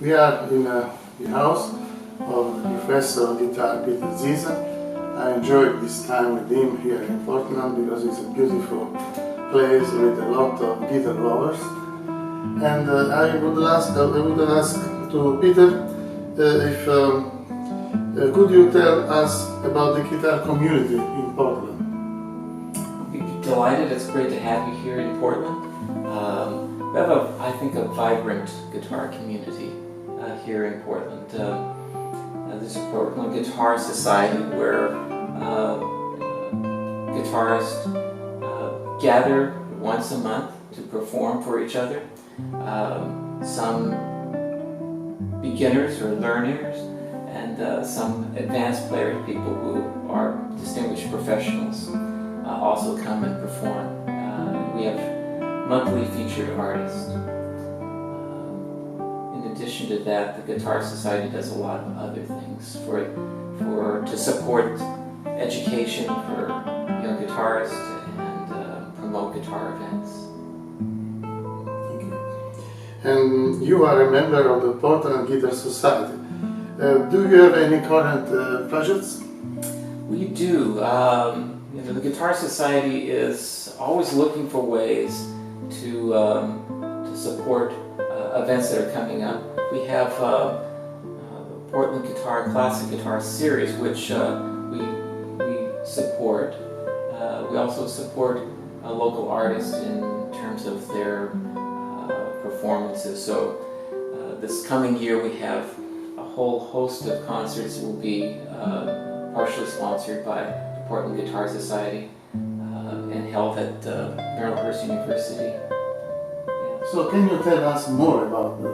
We are in the house of the professor of guitar, Peter Zisa. I enjoyed this time with him here in Portland because it's a beautiful place with a lot of guitar lovers. And I would ask to Peter if could you tell us about the guitar community in Portland? I'd be delighted. It's great to have you here in Portland. We have, I think, a vibrant guitar community here in Portland. There's a Portland Guitar Society where guitarists gather once a month to perform for each other. Some beginners or learners, and some advanced players, people who are distinguished professionals, also come and perform. We have monthly featured artists. In addition to that, the Guitar Society does a lot of other things to support education for young guitarists and promote guitar events. Thank you. And you are a member of the Portland Guitar Society. Do you have any current projects? We do. The Guitar Society is always looking for ways to support events that are coming up. We have Portland Classic Guitar Series, which we support. We also support local artists in terms of their performances. So this coming year we have a whole host of concerts that will be partially sponsored by the Portland Guitar Society and held at Maryland University. So can you tell us more about the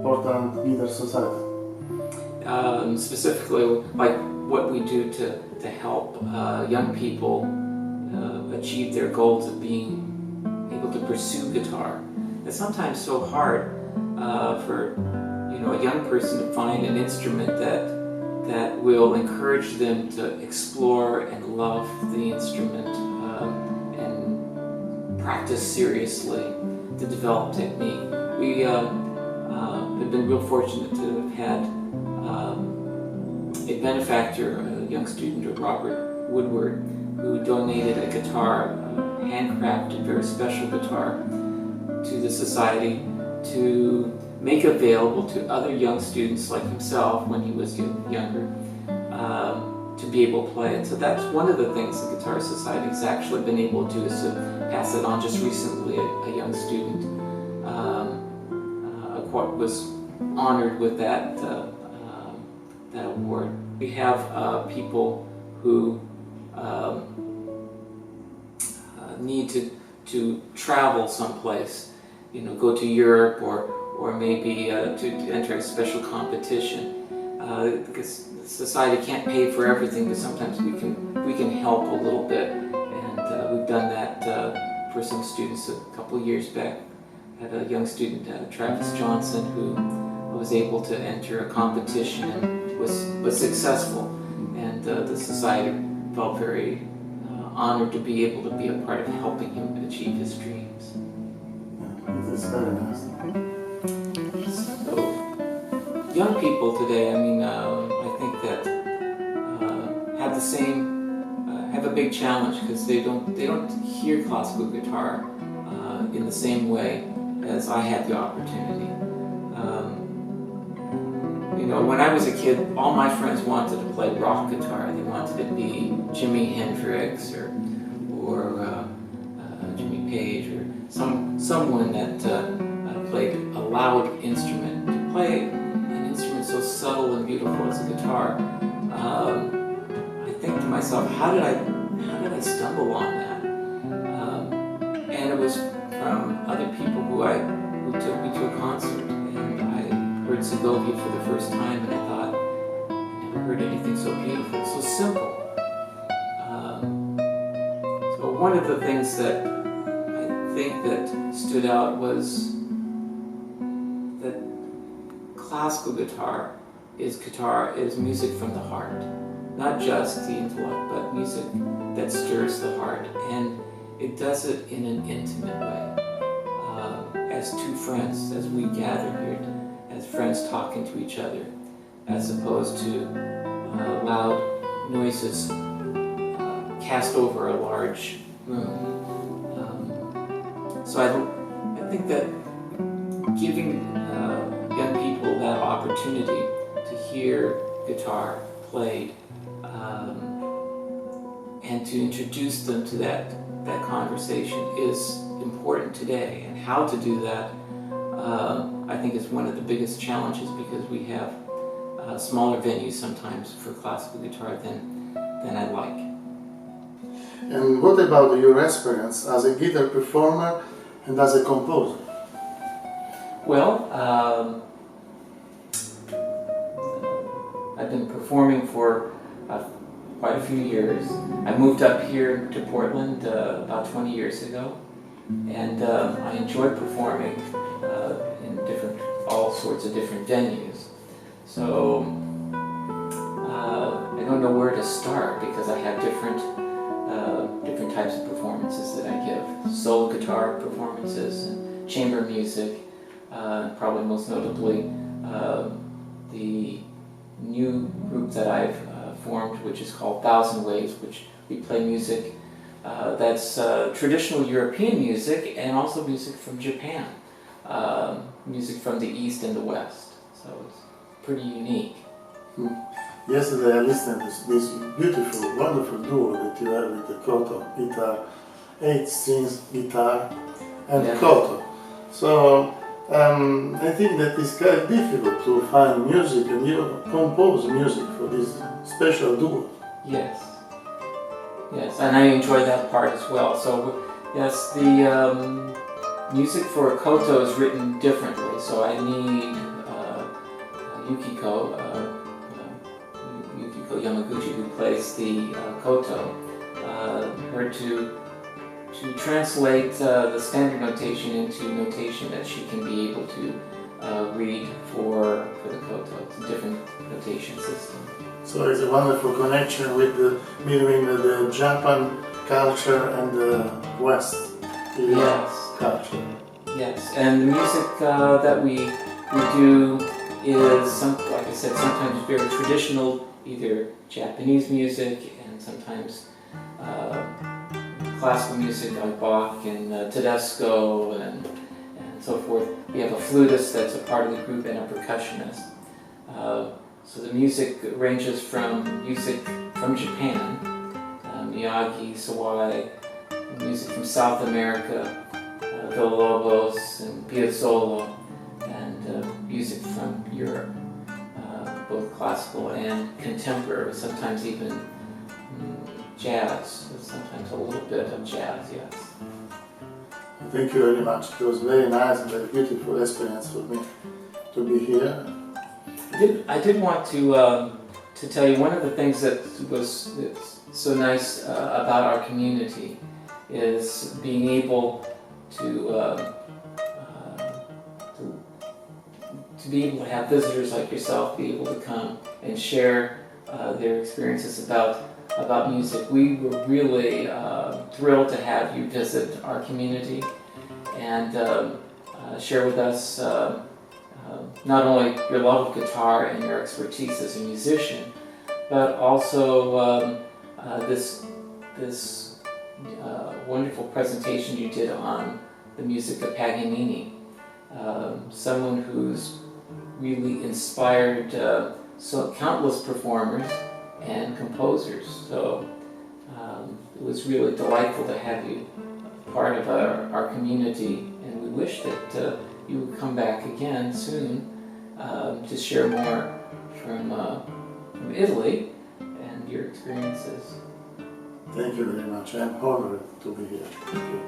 Portland Guitar Society? Specifically, like what we do to help young people achieve their goals of being able to pursue guitar. It's sometimes so hard for a young person to find an instrument that will encourage them to explore and love the instrument and practice seriously to develop technique. We have been real fortunate to have had a benefactor, a young student, Robert Woodward, who donated a guitar, a handcrafted, very special guitar, to the Society to make available to other young students like himself when he was younger, to be able to play it. So that's one of the things the Guitar Society has actually been able to do, is to pass it on. Just recently, a young student was honored with that award. We have people who need to travel someplace, go to Europe or maybe to enter a special competition. Because the society can't pay for everything, but sometimes we can help a little bit, and we've done that for some students a couple of years back. Had a young student, Travis Johnson, who was able to enter a competition and was successful, and the society felt very honored to be able to be a part of helping him achieve his dreams. This is very nice. So, young people today, I think that have a big challenge because they don't hear classical guitar in the same way as I had the opportunity. When I was a kid, all my friends wanted to play rock guitar. They wanted to be Jimi Hendrix or Jimmy Page or someone that played a loud instrument. To play an instrument so subtle and beautiful as a guitar, I think to myself, how did I stumble on that? And it was from other people who took me to a concert, and I heard Segovia for the first time, and I thought, I never heard anything so beautiful, so simple. So one of the things that I think that stood out was that classical guitar is music from the heart. Not just the intellect, but music that stirs the heart, and it does it in an intimate way. As two friends, as we gather here as as friends talking to each other, as opposed to loud noises cast over a large room. So I think that giving young people that opportunity to hear guitar played and to introduce them to that conversation is important today. And how to do that, I think, is one of the biggest challenges, because we have smaller venues sometimes for classical guitar than I like. And what about your experience as a guitar performer and as a composer? Well, I've been performing for quite a few years. I moved up here to Portland about 20 years ago, and I enjoy performing in all sorts of different venues. So I don't know where to start, because I have different types of performances that I give. Solo guitar performances, and chamber music, probably most notably the new group that I've formed, which is called Thousand Waves, which we play music that's traditional European music, and also music from Japan, music from the East and the West. So it's pretty unique. Yesterday I listened to this beautiful, wonderful duo that you have with the koto guitar, 8 strings guitar and koto. So I think that it's quite difficult to find music, and you compose music for this special duo. Yes, and I enjoy that part as well. So yes, the music for koto is written differently. So I need Yukiko Yamaguchi, who plays the koto, her to translate the standard notation into notation that she can be able to read for the koto. It's a different notation system. So it's a wonderful connection between the Japan culture and the West culture. Yes, and the music that we do is, like I said, sometimes very traditional, either Japanese music, and sometimes classical music like Bach and Tedesco and so forth. We have a flutist that's a part of the group, and a percussionist. So the music ranges from music from Japan, Miyagi, Sawai, music from South America, Villalobos and Piazzolla, and music from Europe, both classical and contemporary, sometimes even jazz, sometimes a little bit of jazz, yes. Thank you very much. It was very nice and very beautiful experience for me to be here. I did want to tell you, one of the things that was so nice about our community is being able to be able to have visitors like yourself be able to come and share their experiences about music. We were really thrilled to have you visit our community and share with us not only your love of guitar and your expertise as a musician, but also this wonderful presentation you did on the music of Paganini, someone who's really inspired countless performers and composers. So it was really delightful to have you part of our community, and we wish that you would come back again soon to share more from Italy and your experiences. Thank you very much. I'm honored to be here. Thank you.